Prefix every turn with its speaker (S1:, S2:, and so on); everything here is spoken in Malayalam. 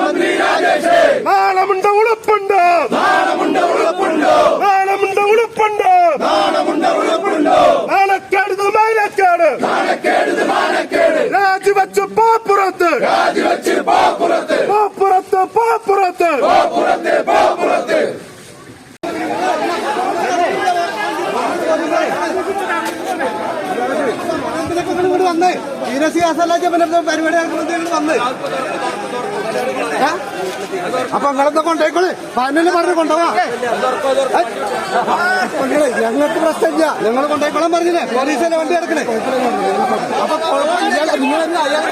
S1: മന്ത്രി രാജേഷ് നാണമുണ്ട ഉളുപ്പുണ്ടോ നാണക്കേട് രാജിവെച്ച് പാപ്പുറത്ത്
S2: വന്ന് പരിപാടി വന്ന് അപ്പൊ നിങ്ങളെന്താ കൊണ്ടേക്കോളെ പതിനെ പറഞ്ഞ് കൊണ്ടുപോവാ ഞങ്ങൾക്ക് പ്രശ്നമില്ല ഞങ്ങൾ കൊണ്ടേക്കോളാൻ പറഞ്ഞില്ലേ പോലീസിലെ വണ്ടി എടുക്കണേ അപ്പൊ നിങ്ങളെന്താ അയാൾ